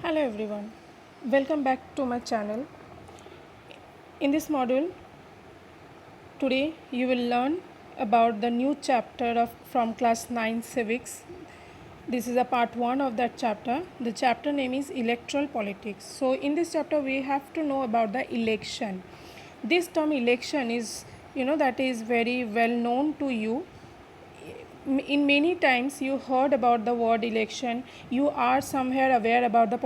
Hello everyone, welcome back to my channel. In this module, today you will learn about the new chapter of from class 9 civics. This is a part 1 of that chapter. The chapter name is electoral politics. So in this chapter we have to know about the election. This term election is that is very well known to you. In many times you heard about the word election. You are somewhere aware about the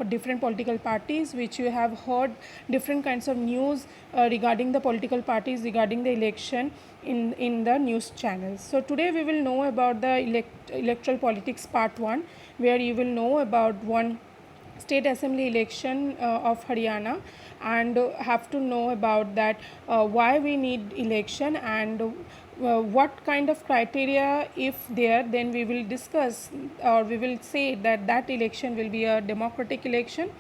different political parties, which you have heard different kinds of news regarding the political parties, regarding the election in the news channels. So today we will know about the electoral politics part 1, where you will know about one state assembly election of Haryana, and have to know about that why we need election, and what kind of criteria if there, then we will discuss, or we will say that that election will be a democratic election.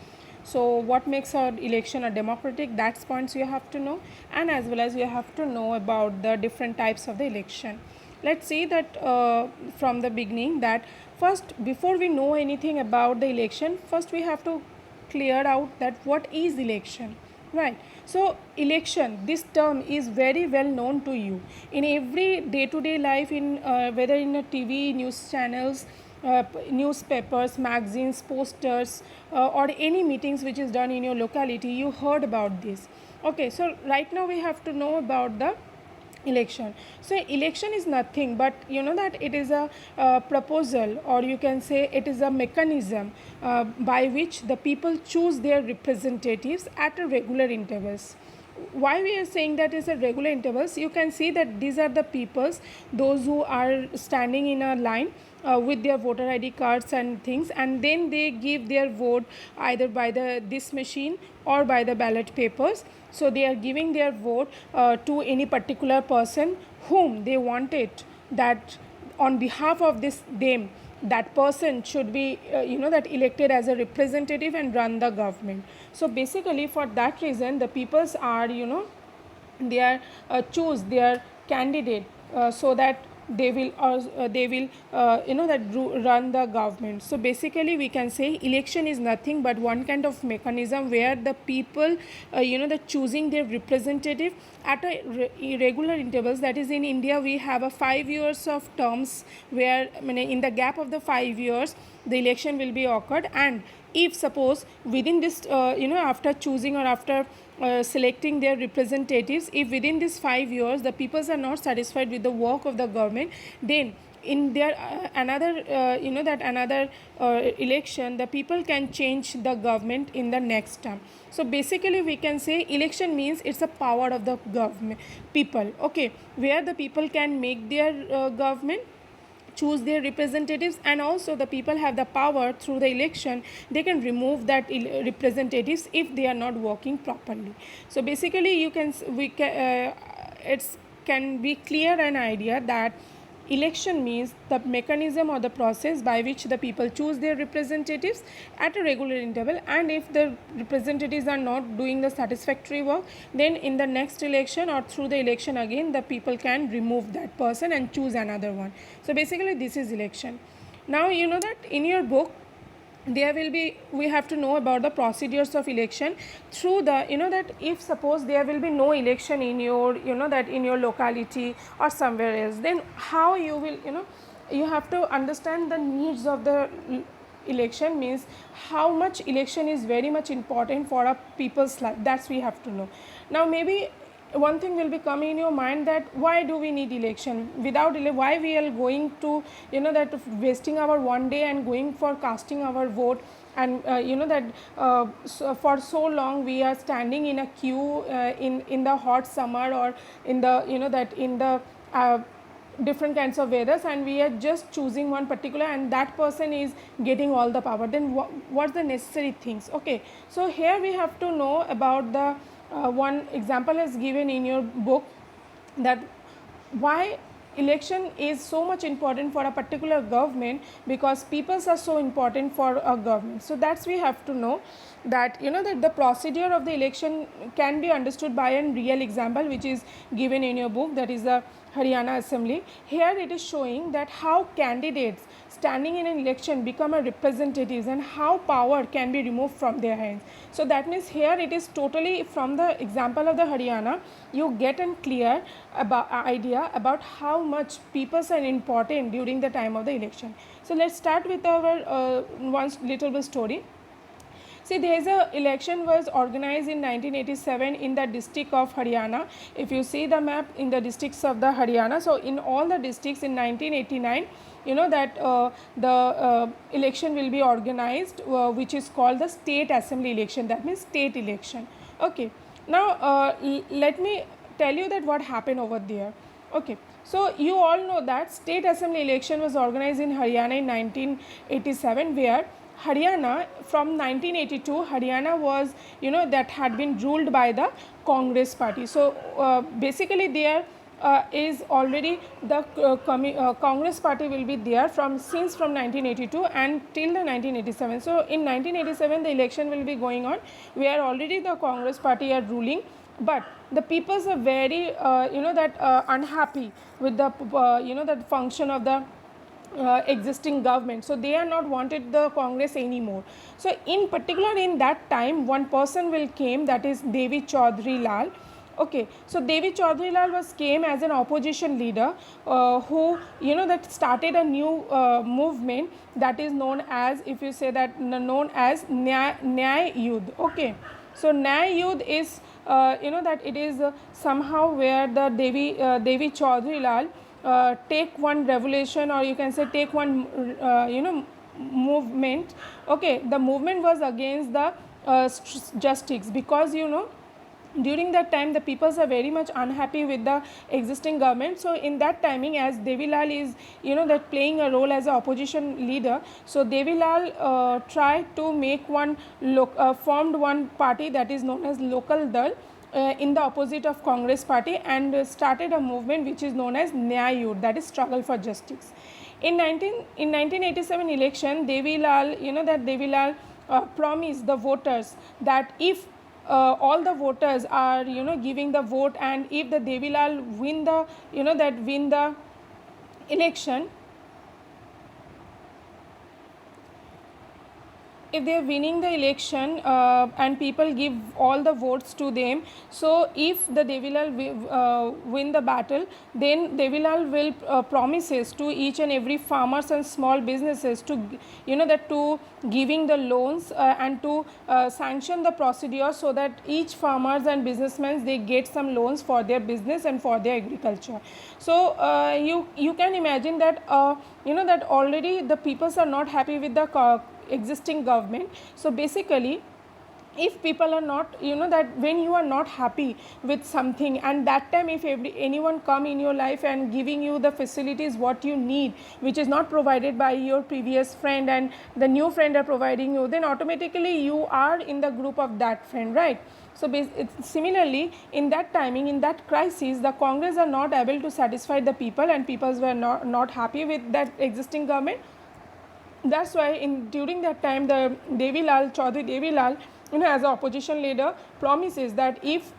So what makes an election a democratic, that's points you have to know, and as well as you have to know about the different types of the election. Let's see that from the beginning, that first, before we know anything about the election, first we have to clear out that what is election, right? So election, this term is very well known to you in every day to day life, in whether in a TV news channels, newspapers, magazines, posters, or any meetings which is done in your locality, you heard about this. Okay, so right now we have to know about the election. So election is nothing but that it is a proposal, or you can say it is a mechanism by which the people choose their representatives at a regular intervals. Why we are saying that is a regular intervals? You can see that these are the peoples, those who are standing in a line with their voter ID cards and things, and then they give their vote either by this machine or by the ballot papers. So they are giving their vote to any particular person whom they wanted, that on behalf of them, that person should be that elected as a representative and run the government. So basically for that reason, the peoples are they are choose their candidate so that they will run the government. So basically we can say election is nothing but one kind of mechanism where the people that choosing their representative at a irregular intervals. That is, in India we have a 5 years of terms, where in the gap of the 5 years the election will be occurred. And if suppose within this after choosing, or after selecting their representatives, if within these 5 years the peoples are not satisfied with the work of the government, then in their another election, the people can change the government in the next term. So basically we can say election means it's a power of the government people, okay, where the people can make their government, choose their representatives, and also the people have the power through the election. They can remove that representatives if they are not working properly. So basically you can we can it's can be clear an idea that election means the mechanism or the process by which the people choose their representatives at a regular interval, and if the representatives are not doing the satisfactory work, then in the next election or through the election again, the people can remove that person and choose another one. So basically this is election. Now that in your book there will be, we have to know about the procedures of election through the that if suppose there will be no election in your that in your locality or somewhere else, then how you will you have to understand the needs of the election, means how much election is very much important for a people's life. That's we have to know. Now maybe one thing will be coming in your mind, that why do we need election? Without why we are going to that wasting our one day and going for casting our vote, and so for so long we are standing in a queue in the hot summer, or in the that in the different kinds of weathers, and we are just choosing one particular, and that person is getting all the power. Then what's the necessary things? Okay, so here we have to know about the one example is given in your book, that why election is so much important for a particular government, because peoples are so important for a government. So that's we have to know that that the procedure of the election can be understood by a real example which is given in your book, that is the Haryana Assembly. Here it is showing that how candidates standing in an election become a representatives and how power can be removed from their hands. So that means here it is totally from the example of the Haryana, you get a clear idea about how much people are important during the time of the election. So let's start with our one little bit story. See, there is a election was organized in 1987 in the district of Haryana. If you see the map in the districts of the Haryana, so in all the districts in 1989, you know that the election will be organized, which is called the state assembly election. That means state election. Okay. Now let me tell you that what happened over there. Okay. So you all know that state assembly election was organized in Haryana in 1987, where Haryana from 1982, Haryana was, you know, that had been ruled by the Congress party. So basically there is already the Congress party will be there from 1982 and till the 1987. So in 1987 the election will be going on, where already the Congress party are ruling, but the peoples are very unhappy with the the function of the existing government. So they are not wanted the Congress anymore. So in particular in that time one person will came, that is Devi Chaudhary Lal. Okay, so Devi Chaudhary Lal was came as an opposition leader who that started a new movement that is known as, if you say that, known as Nyay Yudh. Okay, so Nyay Yudh is that it is somehow where the Devi Chaudhary Lal take one revolution, or you can say take one movement. Okay, the movement was against the justice, because during that time the peoples are very much unhappy with the existing government. So in that timing, as Devi Lal is that playing a role as an opposition leader, so Devi Lal tried to make one formed one party that is known as Local Dal in the opposite of Congress party, and started a movement which is known as Nyay Yudh, that is struggle for justice. In 1987 election, Devi Lal promised the voters that if all the voters are giving the vote, and if the Devi Lal win the win the election, if they are winning the election and people give all the votes to them, so if the Devi Lal win the battle, then Devi Lal will promises to each and every farmers and small businesses to to giving the loans and to sanction the procedure, so that each farmers and businessmen they get some loans for their business and for their agriculture. So you can imagine that that already the peoples are not happy with the existing government. So basically, if people are not that when you are not happy with something, and that time if anyone come in your life and giving you the facilities what you need, which is not provided by your previous friend, and the new friend are providing you, then automatically you are in the group of that friend, right? So similarly, in that timing, in that crisis, the Congress are not able to satisfy the people, and people were not happy with that existing government. That's why during that time the Chaudhary Devi Lal, as an opposition leader, promises that if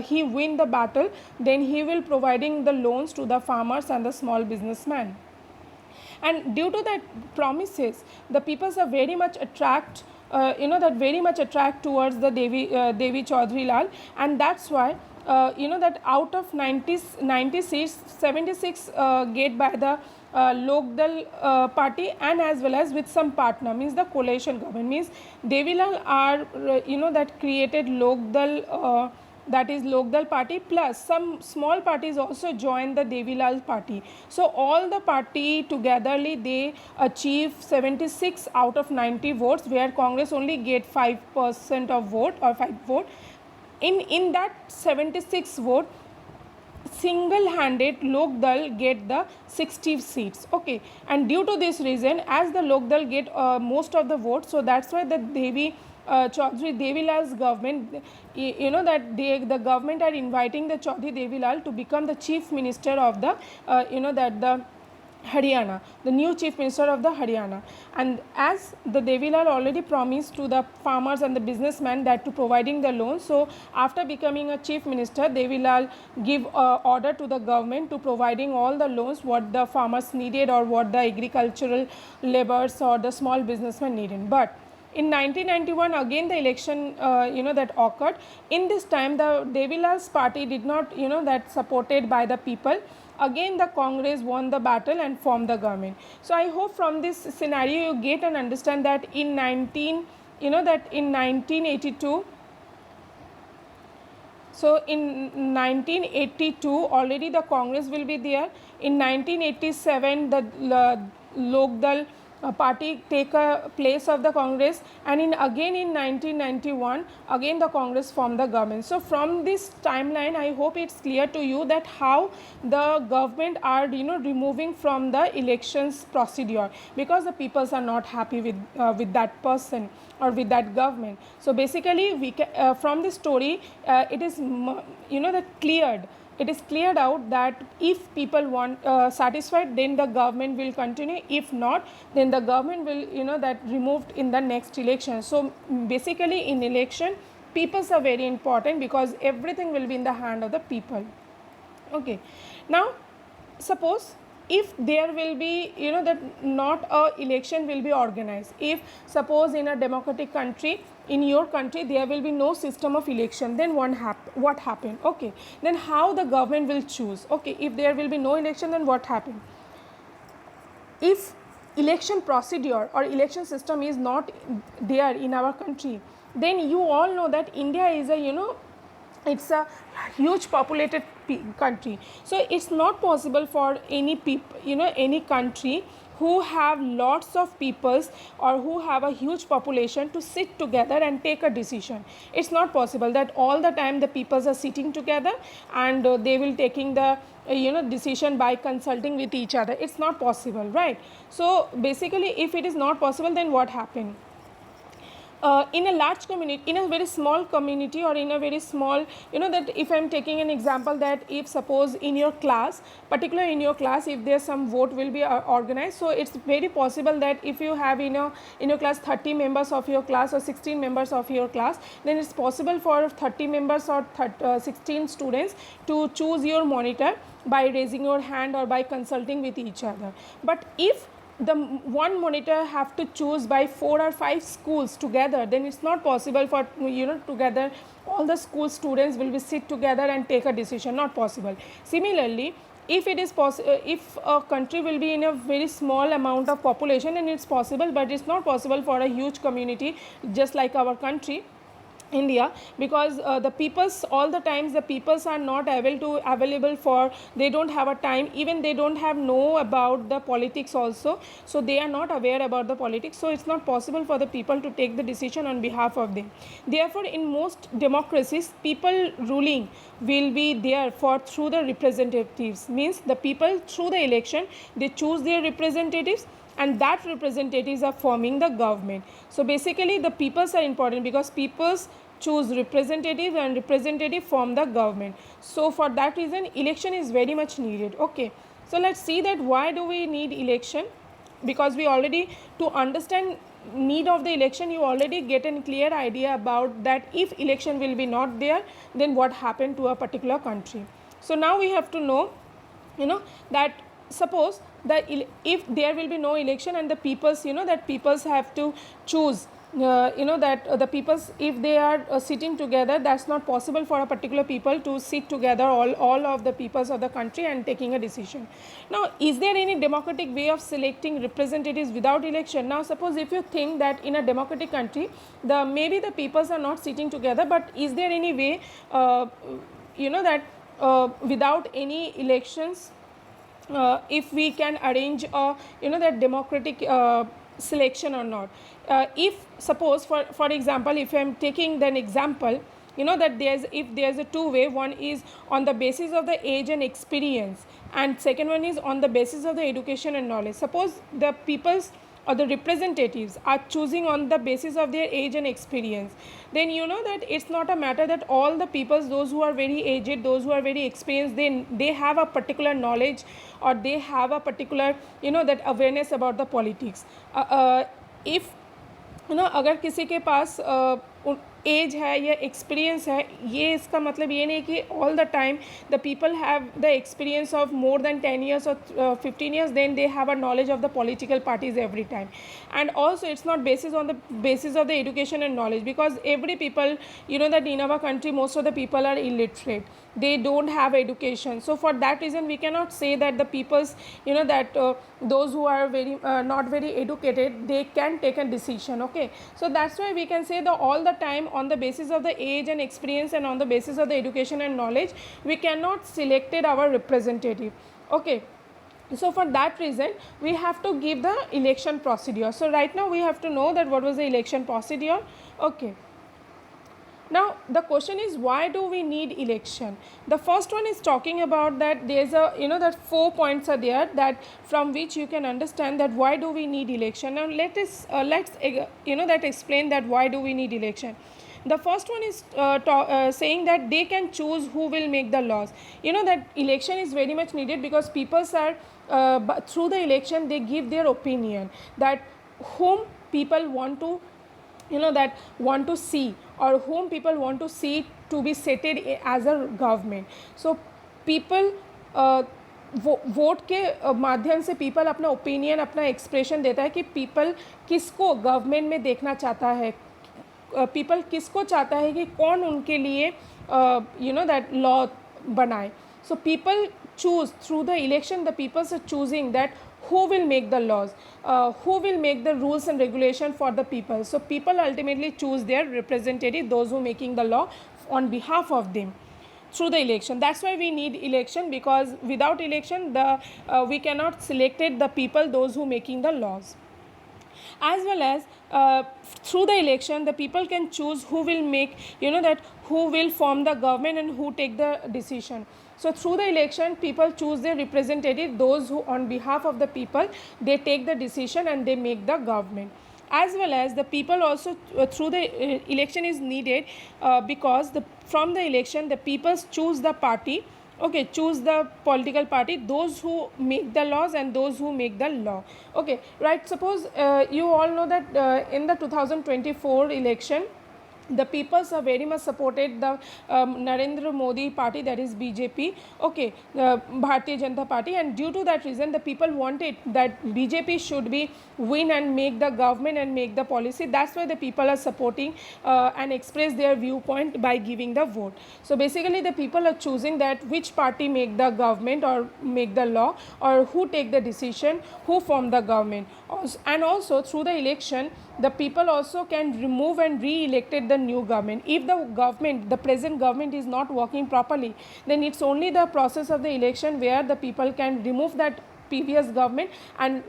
he win the battle, then he will providing the loans to the farmers and the small businessmen. And due to that promises, the peoples are very much attract towards the Devi Chaudhary Lal, and that's why that out of 90 seats, 76 get by the Lokdal party, and as well as with some partner, means the coalition government. Means Devi Lal are that created Lokdal, that is Lokdal party, plus some small parties also joined the Devi Lal party. So all the party togetherly they achieve 76 out of 90 votes, where Congress only get 5% of vote, or 5 vote. In that 76 vote, single-handed Lokdal get the 60 seats. Okay, and due to this reason, as the Lokdal get most of the votes, so that's why the Chaudhary Devi Lal's government, that the government are inviting the Chaudhary Devi Lal to become the chief minister of the Haryana, the new chief minister of the Haryana. And as the Devilal already promised to the farmers and the businessmen that to providing the loans, so after becoming a chief minister, Devilal give order to the government to providing all the loans what the farmers needed or what the agricultural laborers or the small businessmen needed. But in 1991 again the election that occurred. In this time the Devilal's party did not that supported by the people. Again the Congress won the battle and formed the government. So I hope from this scenario you get and understand that in 1982, so in 1982 already the Congress will be there. In 1987 the Lokdal party take a place of the Congress, and again in 1991 again the Congress formed the government. So from this timeline I hope it's clear to you that how the government are removing from the elections procedure, because the peoples are not happy with that person or with that government. So basically we can, from this story it is that cleared, it is cleared out that if people want satisfied, then the government will continue. If not, then the government will that removed in the next election. So basically in election peoples are very important, because everything will be in the hand of the people. Okay, now suppose if there will be that not a election will be organized, if suppose in a democratic country, in your country there will be no system of election, then what happened? Okay, then how the government will choose? Okay, if there will be no election, then what happened? If election procedure or election system is not there in our country, then you all know that India is a it's a huge populated country. So it's not possible for any people any country who have lots of peoples or who have a huge population to sit together and take a decision. It's not possible that all the time the peoples are sitting together and they will taking the decision by consulting with each other. It's not possible, right? So basically if it is not possible, then what happened? In a large community, in a very small community, or in a very small, that if I am taking an example, that if suppose in your class, particularly in your class, if there some vote will be organized, so it's very possible that if you have in your class 30 members of your class or 16 members of your class, then it's possible for 30 members or 16 students to choose your monitor by raising your hand or by consulting with each other. But if the one monitor have to choose by 4 or 5 schools together, then it's not possible for together all the school students will be sit together and take a decision. Not possible. Similarly, if it is possible, if a country will be in a very small amount of population, then it's possible, but it's not possible for a huge community just like our country India, because the peoples, all the times the peoples are not available for, they don't have a time, even they don't have know about the politics also, so they are not aware about the politics, so it's not possible for the people to take the decision on behalf of them. Therefore in most democracies people ruling will be there for through the representatives, means the people through the election they choose their representatives, and that representatives are forming the government. So basically the peoples are important, because peoples choose representative and representative form the government. So for that reason election is very much needed. Okay, so let's see that why do we need election, because we already, to understand need of the election, you already get a clear idea about that if election will be not there, then what happened to a particular country. So now we have to know that suppose that if there will be no election and the peoples that peoples have to choose that the peoples, if they are sitting together, that's not possible for a particular people to sit together, all of the peoples of the country, and taking a decision. Now is there any democratic way of selecting representatives without election? Now suppose if you think that in a democratic country maybe the peoples are not sitting together, but is there any way that without any elections if we can arrange a that democratic selection or not? If suppose for example, if I am taking an example, that if there's a two way, one is on the basis of the age and experience, and second one is on the basis of the education and knowledge. Suppose the people's or the representatives are choosing on the basis of their age and experience, then you know that it's not a matter that all the peoples, those who are very aged, those who are very experienced, they have a particular knowledge, or they have a particular that awareness about the politics. If अगर किसी के पास as है या experience है, ये इसका मतलब ये नहीं कि all the time the people have the experience of more than 10 years or 15 years, then they have a knowledge of the political parties every time. And also it's not on the basis of the education and knowledge, because every people, that in our country most of the people are illiterate, they don't have education. So for that reason we cannot say that the people's that those who are very not very educated, they can take a decision. Okay, so that's why we can say that all the time on the basis of the age and experience and on the basis of the education and knowledge, we cannot selected our representative. Okay, so for that reason we have to give the election procedure. So right now we have to know that what was the election procedure. Okay, now the question is, why do we need election? The first one is talking about that there's a that 4 points are there, that from which you can understand that why do we need election. Now let's that explain that why do we need election. The first one is saying that they can choose who will make the laws. That election is very much needed because people are through the election they give their opinion that whom people want to that want to see, or whom people want to see to be seated as a government. So people vote के माध्यम से people अपना opinion, अपना expression देता है कि people किसको government में देखना चाहता है, पीपल किसको चाहता है कि कौन उनके लिए that law बनाए. So people choose through the election, the people are choosing that who will make the laws, who will make the rules and regulation for the people. So people ultimately choose their representative, those who making the law on behalf of them through the election. That's why we need election, because without election we cannot select the people, those who making the laws. As well as through the election the people can choose who will make that who will form the government and who take the decision. So through the election people choose their representative, those who on behalf of the people they take the decision and they make the government. As well as the people also through the election is needed because from the election the people choose the party. Okay, choose the political party, those who make the laws and those who make the law. Okay, right, suppose you all know that in the 2024 election the peoples are very much supported the Narendra Modi party, that is BJP. Okay, Bharatiya Janata Party, and due to that reason the people wanted that BJP should be win and make the government and make the policy. That's why the people are supporting and express their viewpoint by giving the vote. So basically the people are choosing that which party make the government or make the law, or who take the decision, who form the government. And also through the election the people also can remove and re-elected the new government. If the present government is not working properly, then it's only the process of the election where the people can remove that previous government and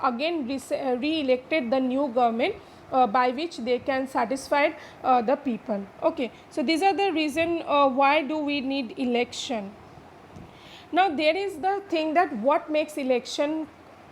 again re-elected the new government by which they can satisfy the people. Okay, so these are the reason why do we need election. Now there is the thing that what makes election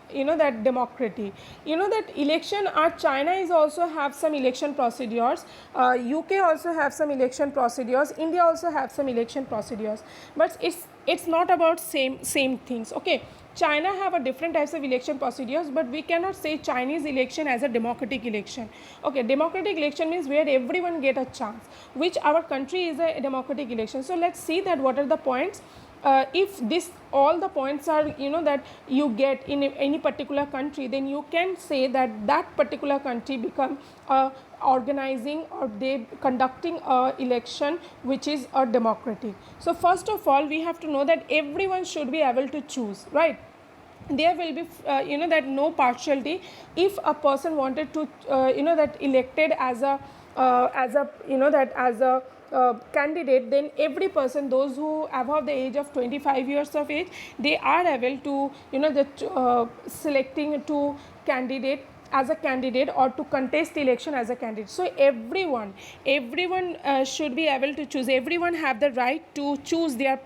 that democracy. That election China is also have some election procedures, UK also have some election procedures, India also have some election procedures, but it's not about same things. Okay, China have a different types of election procedures, but we cannot say Chinese election as a democratic election. Okay, democratic election means where everyone get a chance, which our country is a democratic election. So let's see that what are the points. If this all the points are that you get in any particular country, then you can say that particular country become organizing or they conducting a election which is a democratic. So first of all we have to know that everyone should be able to choose, right? There will be that no partiality. If a person wanted to that elected as a candidate, then every person, those who above the age of 25 years of age, they are able to selecting to candidate as a candidate or to contest election as a candidate. So everyone should be able to choose. Everyone have the right to choose their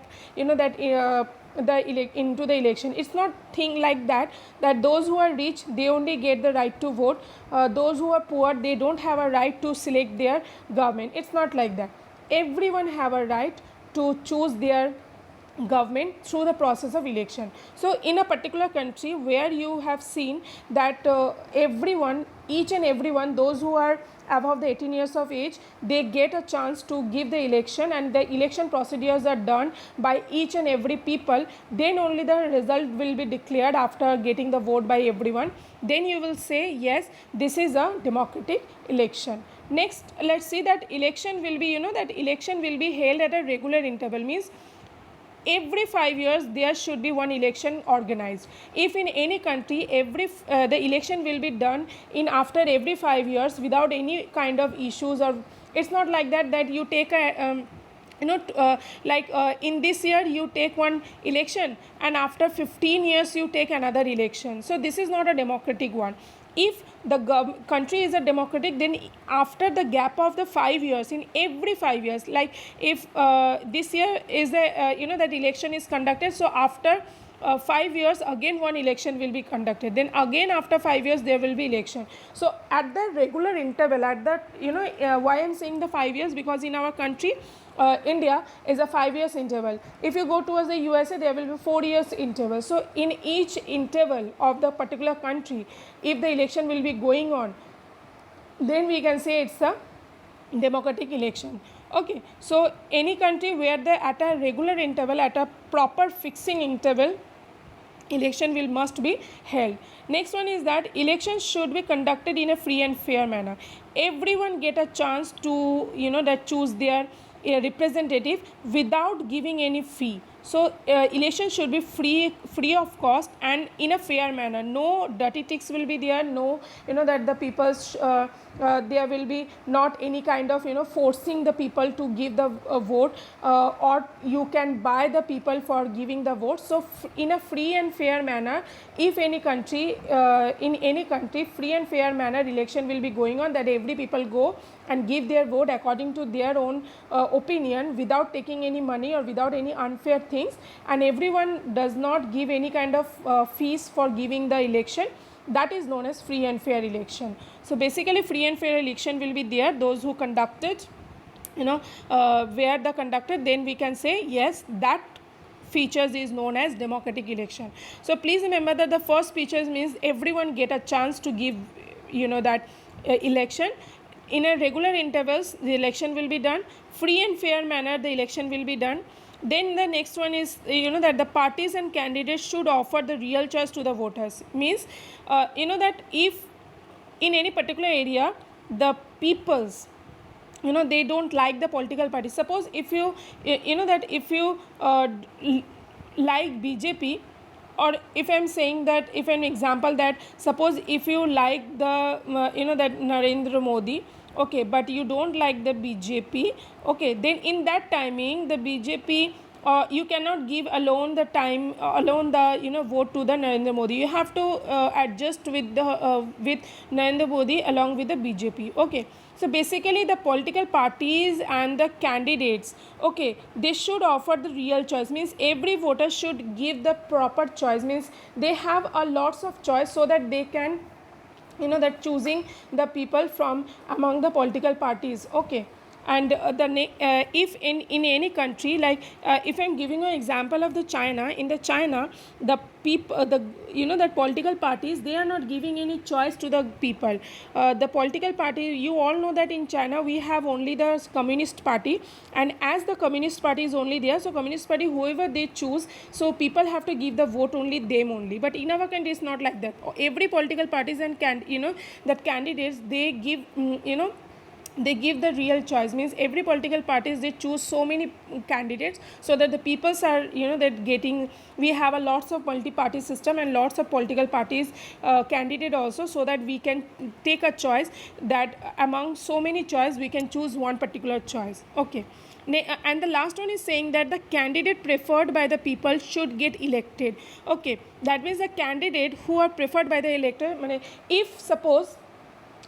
into the election. It's not thing like that, that those who are rich, they only get the right to vote, those who are poor, they don't have a right to select their government. It's not like that. Everyone have a right to choose their government through the process of election. So in a particular country where you have seen that everyone, each and everyone, those who are above the 18 years of age, they get a chance to give the election, and the election procedures are done by each and every people, then only the result will be declared after getting the vote by everyone. Then you will say yes, this is a democratic election. Next, let's see that election will be, that election will be held at a regular interval, means every 5 years there should be one election organized. If in any country the election will be done in after every 5 years without any kind of issues, or it's not like that you take a in this year you take one election and after 15 years you take another election. So this is not a democratic one. If the country is a democratic, then after the gap of the 5 years, in every 5 years, like if this year is the that election is conducted, so after 5 years again one election will be conducted, then again after 5 years there will be election. So at the regular interval, at that why I'm saying the 5 years, because in our country India is a 5 years interval. If you go towards the USA, there will be 4 years interval. So in each interval of the particular country, if the election will be going on, then we can say it's a democratic election. Okay, so any country where at a regular interval, at a proper fixing interval, election must be held. Next one is that elections should be conducted in a free and fair manner. Everyone get a chance to that choose their representative without giving any fee. So elections should be free of cost and in a fair manner. No dirty tricks will be there. No that the people there will be not any kind of forcing the people to give the vote, or you can buy the people for giving the vote. So in a free and fair manner, if any country in any country, free and fair manner election will be going on, that every people go and give their vote according to their own opinion, without taking any money or without any unfair things, and everyone does not give any kind of fees for giving the election. That is known as free and fair election. So basically free and fair election will be there, those who conducted where the conducted, then we can say yes, that features is known as democratic election. So please remember that the first features means everyone get a chance to give that election. In a regular intervals the election will be done, free and fair manner the election will be done. Then the next one is that the parties and candidates should offer the real choice to the voters. Means that if in any particular area the peoples they don't like the political party. Suppose if you that if you like BJP, or if I'm saying that, if an example that suppose if you like the that Narendra Modi, okay, but you don't like the BJP, okay, then in that timing the BJP you cannot give alone the time alone the vote to the Narendra Modi. You have to adjust with the with Narendra Modi along with the BJP. Okay, so basically the political parties and the candidates, okay, they should offer the real choice. Means every voter should give the proper choice. Means they have a lots of choice, so that they can that choosing the people from among the political parties. Okay, and if in any country, like if I'm giving an example of the China, in the China the people that political parties, they are not giving any choice to the people. The political party, you all know that in China we have only the Communist Party, and as the Communist Party is only there, so Communist Party whoever they choose, so people have to give the vote only them only. But in our country it's not like that. Every political parties and that candidates, they give they give the real choice. Means every political parties, they choose so many candidates, so that the peoples are that getting, we have a lots of multi-party system and lots of political parties candidate also, so that we can take a choice, that among so many choice we can choose one particular choice. Okay, and the last one is saying that the candidate preferred by the people should get elected. Okay, that means the candidate who are preferred by the elector, if suppose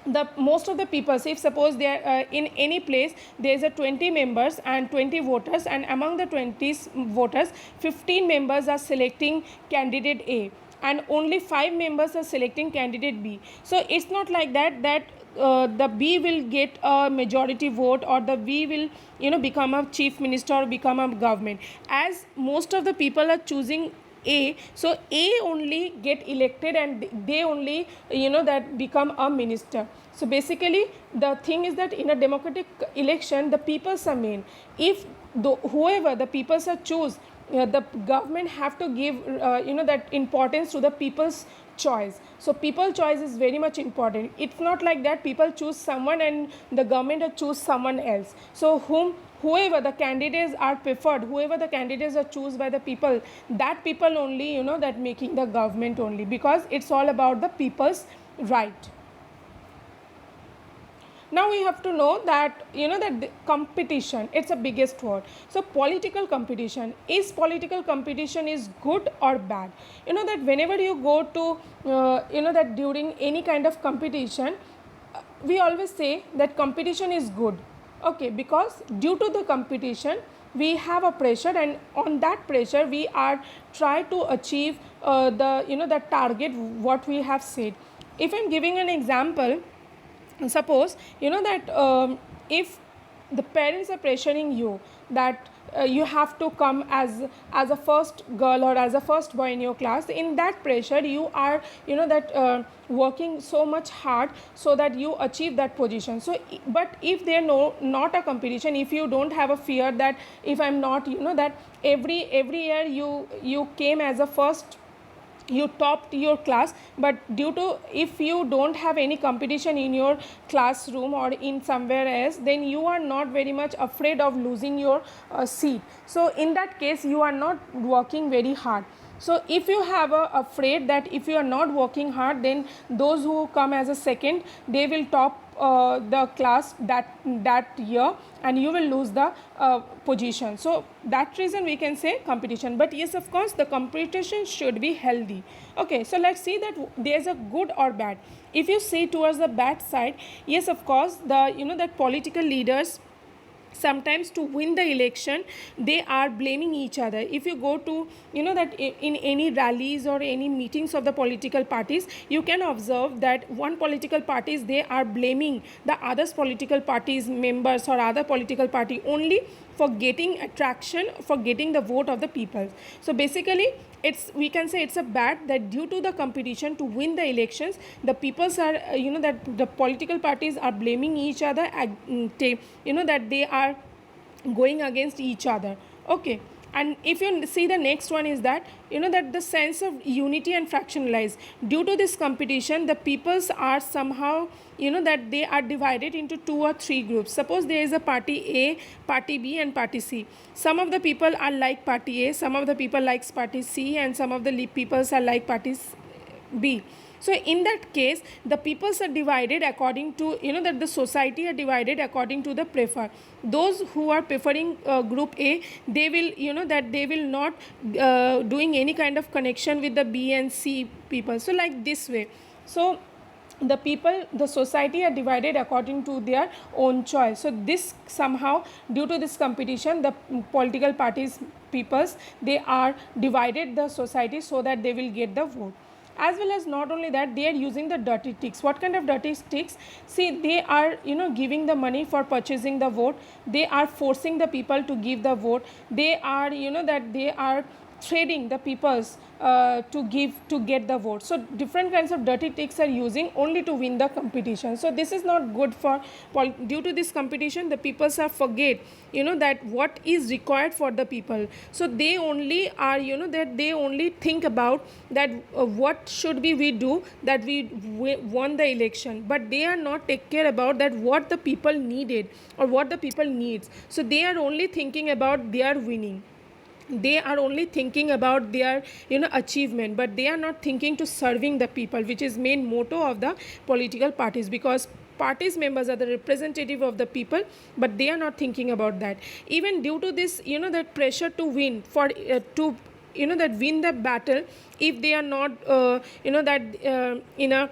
the most of the people, if suppose they are in any place there is a 20 members and 20 voters, and among the 20 voters 15 members are selecting candidate A and only 5 members are selecting candidate B. So it's not like that the B will get a majority vote, or the B will become a chief minister or become a government. As most of the people are choosing A, so A only get elected and they only that become a minister. So basically the thing is that in a democratic election the peoples are main. If whoever the peoples are choose, the government have to give that importance to the people's choice. So people choice is very much important. It's not like that people choose someone and the government choose someone else. So whoever the candidates are preferred, whoever the candidates are chosen by the people, that people only that making the government only, because it's all about the people's right. Now we have to know that that the competition, it's a biggest word. So political competition is good or bad? That whenever you go to that during any kind of competition, we always say that competition is good. Okay, because due to the competition we have a pressure, and on that pressure we are try to achieve the target what we have said. If I'm giving an example, suppose that if the parents are pressuring you that you have to come as a first girl or as a first boy in your class, in that pressure you are that working so much hard so that you achieve that position. So but if there not a competition, if you don't have a fear that if I'm not that every year you came as a first, you topped your class, but due to if you don't have any competition in your classroom or in somewhere else, then you are not very much afraid of losing your seat. So in that case you are not working very hard. So if you have afraid that if you are not working hard, then those who come as a second, they will top the class that year, and you will lose the position. So that reason we can say competition. But yes, of course the competition should be healthy. Okay, so let's see that there is a good or bad. If you see towards the bad side, yes, of course the that political leaders sometimes to win the election they are blaming each other. If you go to that in any rallies or any meetings of the political parties, you can observe that one political parties, they are blaming the others political parties members or other political party only for getting attraction, for getting the vote of the people. So basically we can say it's a bad that due to the competition to win the elections, the peoples are that the political parties are blaming each other, that they are going against each other. Okay, and if you see the next one is that that the sense of unity and fractionalized. Due to this competition, the peoples are somehow that they are divided into 2 or 3 groups. Suppose there is a party A, party B and party C. Some of the people are like party A, some of the people likes party C, and some of the peoples are like party B. So in that case the peoples are divided according to that the society are divided according to the prefer. Those who are preferring group A, they will that they will not doing any kind of connection with the B and C people. So like this way, so the society are divided according to their own choice. So this somehow due to this competition, the political parties peoples, they are divided the society so that they will get the vote. As well as not only that, they are using the dirty tricks. What kind of dirty tricks? See, they are giving the money for purchasing the vote. They are forcing the people to give the vote. They are that they are trading the peoples to get the vote. So different kinds of dirty tricks are using only to win the competition. So this is not good for due to this competition, the peoples are forget that what is required for the people. So they only are that they only think about that what should be we do that we won the election, but they are not take care about that what the people needed or what the people needs. So they are only thinking about their winning, they are only thinking about their achievement, but they are not thinking to serving the people, which is main motto of the political parties, because parties members are the representative of the people, but they are not thinking about that. Even due to this that pressure to win for to that win the battle, if they are not that in a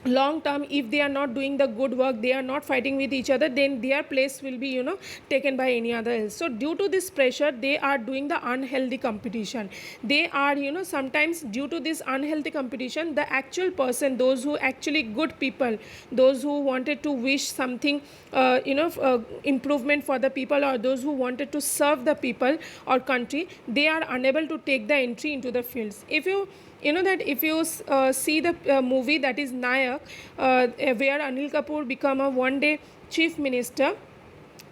long term, if they are not doing the good work, they are not fighting with each other, then their place will be taken by any other else. So due to this pressure, they are doing the unhealthy competition. They are sometimes, due to this unhealthy competition, the actual person, those who actually good people, those who wanted to wish something improvement for the people, or those who wanted to serve the people or country, they are unable to take the entry into the fields. If if you see the movie, that is Nayak, where Anil Kapoor become a one day chief minister.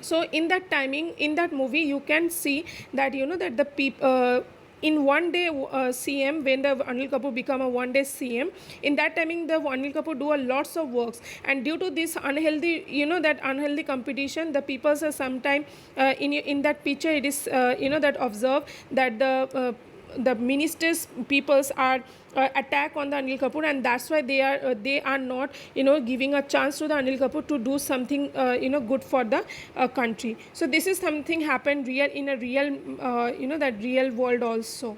So in that timing, in that movie, you can see that that the people in one day CM, when the Anil Kapoor become a one day CM, in that timing the Anil Kapoor do a lots of works, and due to this unhealthy that unhealthy competition, the people are sometime in that picture, it is that observe that the ministers peoples are attack on the Anil Kapoor, and that's why they are not giving a chance to the Anil Kapoor to do something good for the country. So this is something happened real in a real that real world also.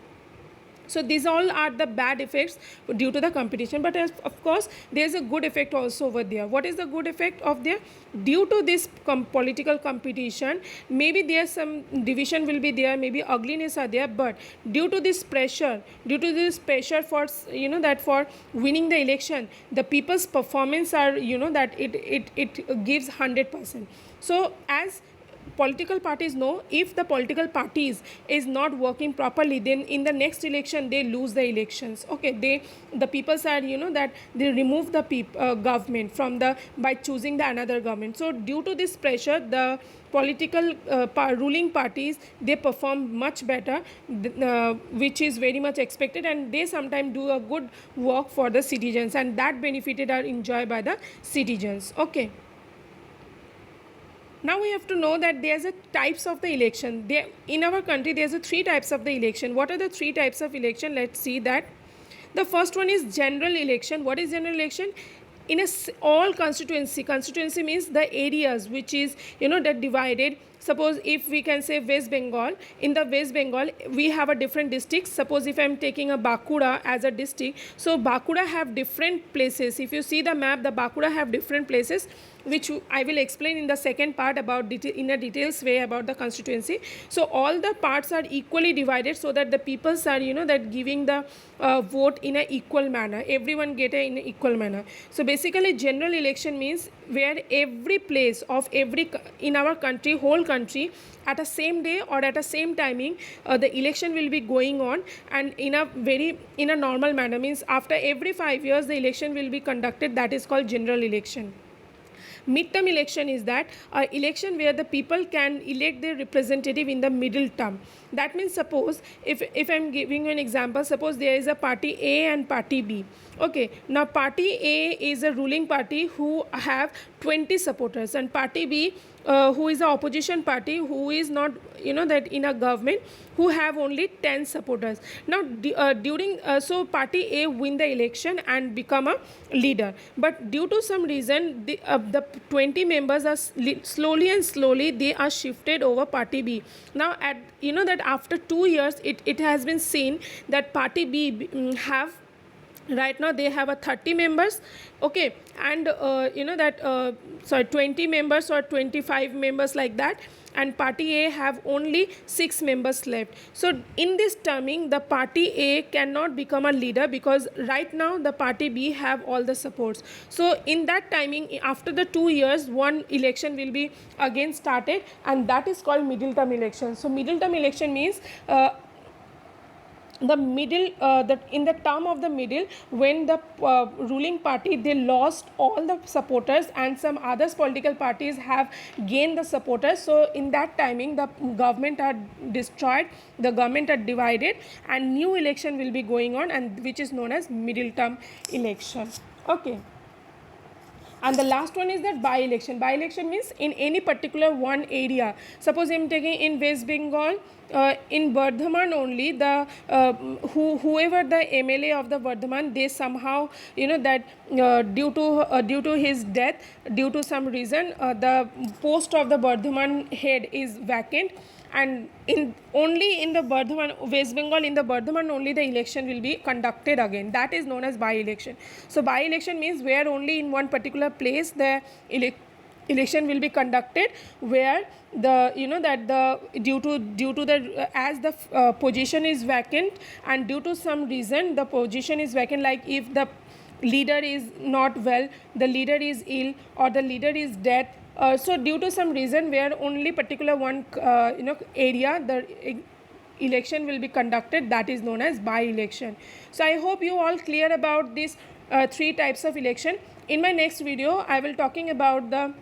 So these all are the bad effects due to the competition, but of course there is a good effect also over there. What is the good effect of there? Due to this political competition, maybe there some division will be there, maybe ugliness are there, but due to this pressure for that for winning the election, the people's performance are that it gives 100%. So as political parties know, if the political parties is not working properly, then in the next election they lose the elections. Okay, the people are that they remove the government from the by choosing the another government. So due to this pressure, the political ruling parties, they perform much better, which is very much expected, and they sometimes do a good work for the citizens, and that benefited are enjoyed by the citizens. Okay, now we have to know that there's a types of the election. There in our country, there's a three types of the election. What are the three types of election? Let's see that. The first one is general election. What is general election? In all constituency means the areas which is that divided. Suppose if we can say West Bengal, in the West Bengal we have a different districts. Suppose if I am taking a Bankura as a district, so Bankura have different places. If you see the map, the Bankura have different places, which I will explain in the second part about in a details way about the constituency. So all the parts are equally divided, so that the peoples are that giving the vote in a equal manner. Everyone get in an equal manner. So basically general election means where every place of every in our country, whole country, at a same day or at a same timing, the election will be going on, and in a normal manner, means after every 5 years the election will be conducted. That is called general election. Midterm election is that election where the people can elect their representative in the middle term. That means suppose if I'm giving you an example, suppose there is a party A and party B. Okay, now party A is a ruling party who have 20 supporters, and party B who is the opposition party, who is not that in a government, who have only 10 supporters. Now during so party A win the election and become a leader, but due to some reason the 20 members are slowly they are shifted over party B. Now at that after 2 years it has been seen that party B have right now they have a 30 members. Okay, and that 20 members or 25 members like that, and party A have only 6 members left. So in this terming, the party A cannot become a leader, because right now the party B have all the supports. So in that timing, after the 2 years, one election will be again started, and that is called middle term election. So middle term election means the middle in the term of the middle, when the ruling party they lost all the supporters and some others political parties have gained the supporters. So in that timing the government are destroyed, the government are divided, and new election will be going on, and which is known as middle term election. Okay, and the last one is that by-election. By-election means in any particular one area. Suppose I am taking in West Bengal, in Bardhaman only, the whoever the MLA of the Bardhaman, they somehow, that due to his death, due to some reason, the post of the Bardhaman head is vacant, and only in the Bardhaman, West Bengal, in the Bardhaman only the election will be conducted again. That is known as by-election. So by-election means where only in one particular place the election will be conducted, where the that the due to the as the position is vacant, and due to some reason the position is vacant, like if the leader is not well, the leader is ill, or the leader is dead, so due to some reason where only particular one area the election will be conducted, that is known as by-election. So I hope you all clear about these three types of election. In my next video I will talking about the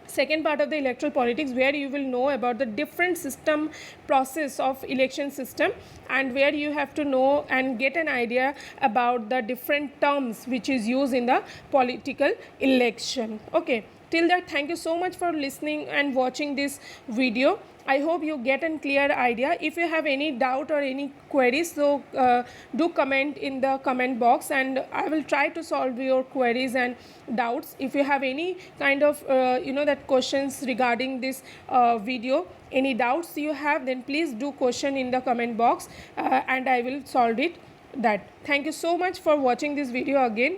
second part of the electoral politics, where you will know about the different system process of election system, and where you have to know and get an idea about the different terms which is used in the political election. Okay, till that, thank you so much for listening and watching this video. I hope you get a clear idea. If you have any doubt or any queries, so do comment in the comment box, and I will try to solve your queries and doubts. If you have any kind of that questions regarding this video, any doubts you have, then please do question in the comment box, and I will solve it. Thank you so much for watching this video again.